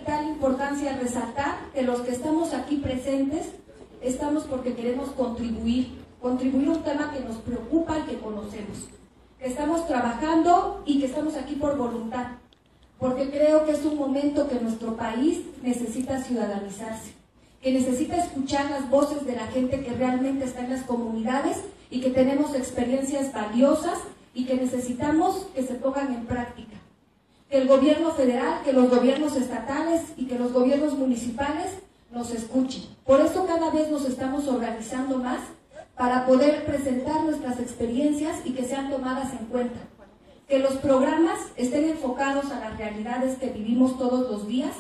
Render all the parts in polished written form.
vital importancia resaltar que los que estamos aquí presentes estamos porque queremos contribuir a un tema que nos preocupa y que conocemos, que estamos trabajando y que estamos aquí por voluntad, porque creo que es un momento que nuestro país necesita ciudadanizarse, que necesita escuchar las voces de la gente que realmente está en las comunidades y que tenemos experiencias valiosas y que necesitamos que se pongan en práctica. Que el gobierno federal, que los gobiernos estatales y que los gobiernos municipales nos escuchen. Por eso cada vez nos estamos organizando más para poder presentar nuestras experiencias y que sean tomadas en cuenta. Que los programas estén enfocados a las realidades que vivimos todos los días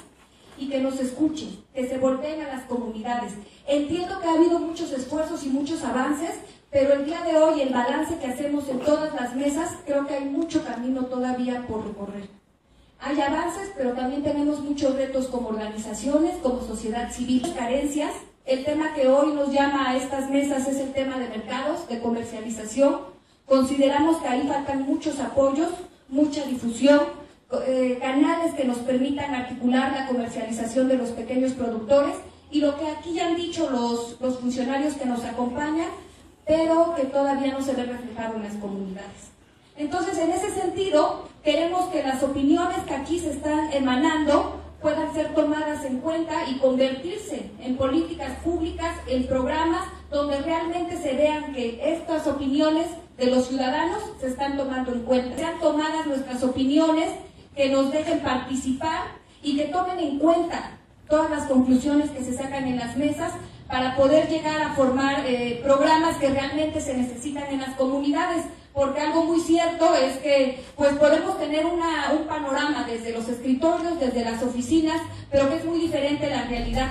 y que nos escuchen, que se volteen a las comunidades. Entiendo que ha habido muchos esfuerzos y muchos avances, pero el día de hoy el balance que hacemos en todas las mesas, creo que hay mucho camino todavía por recorrer. Hay avances, pero también tenemos muchos retos como organizaciones, como sociedad civil, carencias. El tema que hoy nos llama a estas mesas es el tema de mercados, de comercialización. Consideramos que ahí faltan muchos apoyos, mucha difusión, canales que nos permitan articular la comercialización de los pequeños productores y lo que aquí ya han dicho los funcionarios que nos acompañan, pero que todavía no se ve reflejado en las comunidades. Entonces, en ese sentido, queremos que las opiniones que aquí se están emanando puedan ser tomadas en cuenta y convertirse en políticas públicas, en programas donde realmente se vean que estas opiniones de los ciudadanos se están tomando en cuenta. Sean tomadas nuestras opiniones, que nos dejen participar y que tomen en cuenta todas las conclusiones que se sacan en las mesas para poder llegar a formar programas que realmente se necesitan en las comunidades, porque algo muy cierto es que pues podemos tener un panorama desde los escritorios, desde las oficinas, pero que es muy diferente la realidad.